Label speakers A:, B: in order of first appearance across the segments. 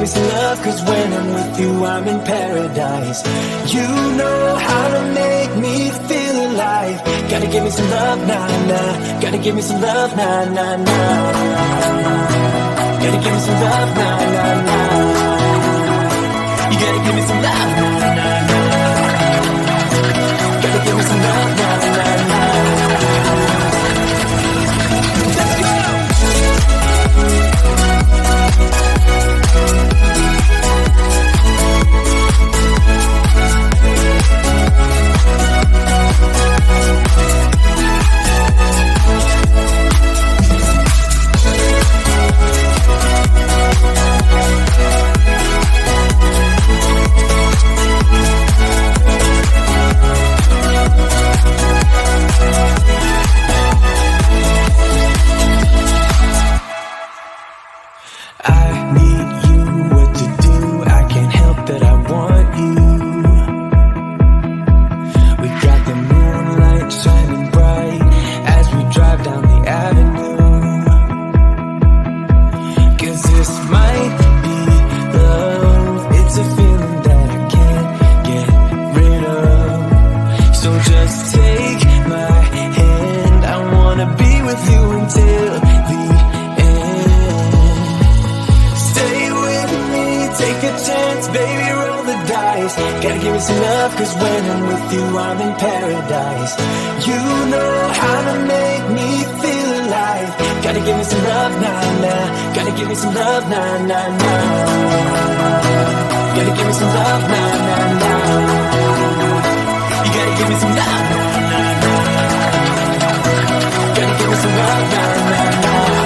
A: me some love, 'cause when I'm with you I'm in paradise. You know how to make me feel alive. Gotta give me some love, nah, nah. Gotta give me some love, nah, nah, nah. Gotta give me some love, nah, nah, nah. You gotta give me some love, nah, nah, nah. Gotta give me some love, nah, nah, nah. Let's go! Gotta give me some love, 'cause when I'm with you I'm in paradise. You know how to make me feel alive. Gotta give me some love, nah, nah. Gotta give me some love, nah, nah, nah. Gotta give me some love, nah, nah, nah. You gotta give me some love, nah, nah, nah. Gotta give me some love, nah, nah, nah.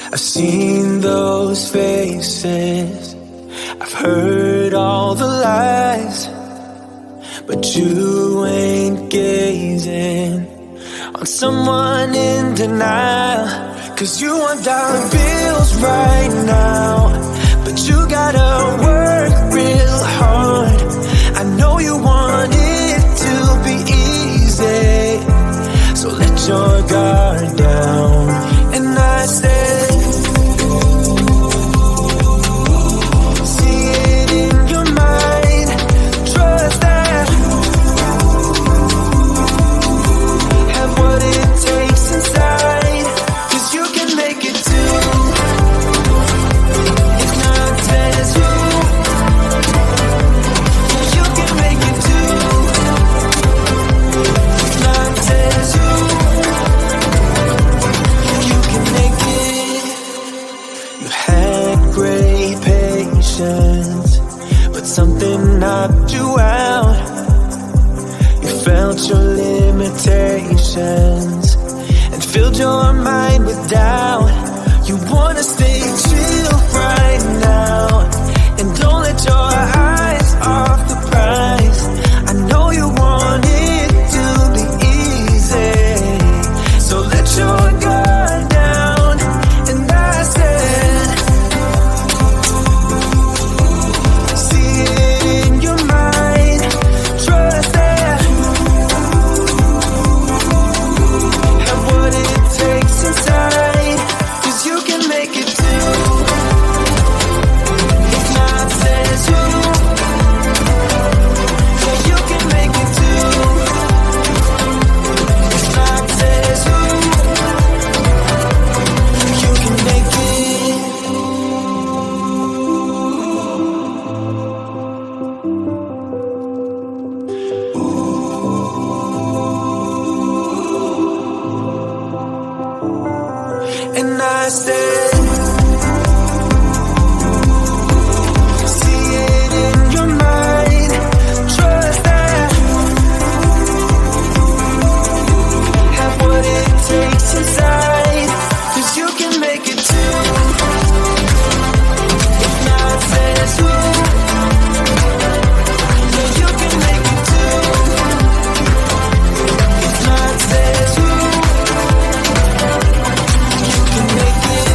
A: I've seen those faces, I've heard all the lies, but you ain't gazing on someone in denial. 'Cause you want dollar bills right now, but you gotta work real hard. I know you want it to be easy, so let your guard down. And I said, see it in your mind, trust that, have what it takes inside, 'cause you can make it too. If not, says who? You can make it too. If not, says who? You can make it. You had great patience, but something knocked you out. You felt your limitations and filled your mind with doubt. You wanna stay chill right now, and don't let your eyes off the prize. I know you want it to be easy, so let your guard down. And I said, see it in your mind, trust that, have what it takes inside, 'cause you can make it too. If not, says who? Yeah, you can make it too. If not, says who? You can make it. And I said, see it in your mind, trust that, have what it takes inside, 'cause you can make it too. If not, says who? Yeah, you can make it too. If not, says who? You can make it.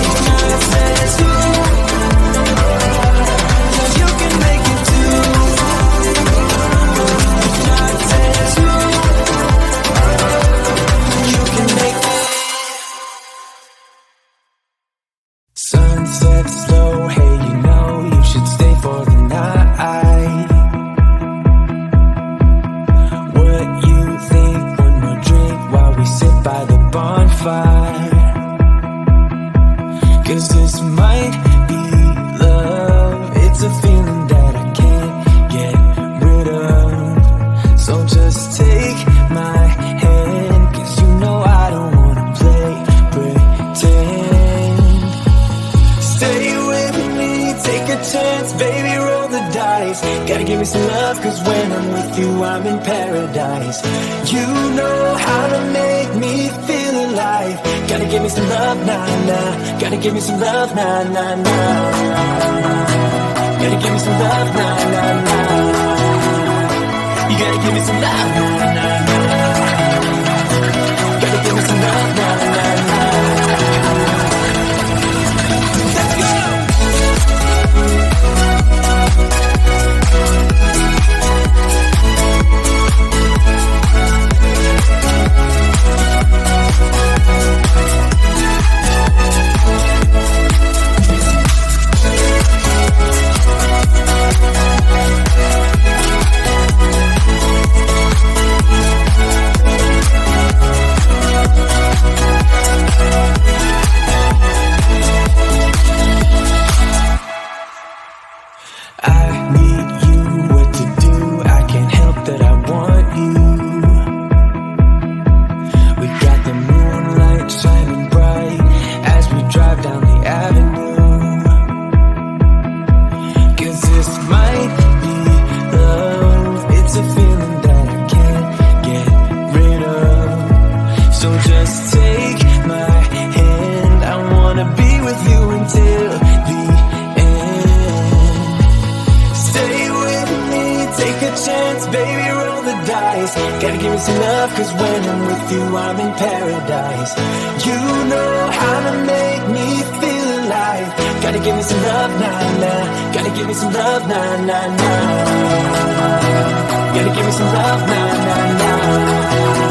A: If not, says who? Yeah, you can make it too. If not, says who? You can make it. Sunset slow, hey, you know you should stay for the night. What you think? One more drink while we sit by the bonfire. 'Cause this might be love, it's a feeling that I can't get rid of. So just take my hand, 'cause you know I don't wanna play pretend. Stay with me, take a chance, baby, roll the dice. Gotta give me some love, 'cause when I'm with you, I'm in paradise. You know how to make me feel alive. Gotta give me some love, nah, nah. Gotta give me some love, nah, nah, nah. Gotta give me some love, nah, nah, nah. You gotta give me some love, nah, nah, nah. Gotta give me some love, nah, nah, nah. Let's go! ice. Gotta give me some love, cause when I'm with you, I'm in paradise. You know how to make me feel alive. Gotta give me some love, nah, nah. Gotta give me some love, nah, nah, nah. Gotta give me some love, nah, nah, nah.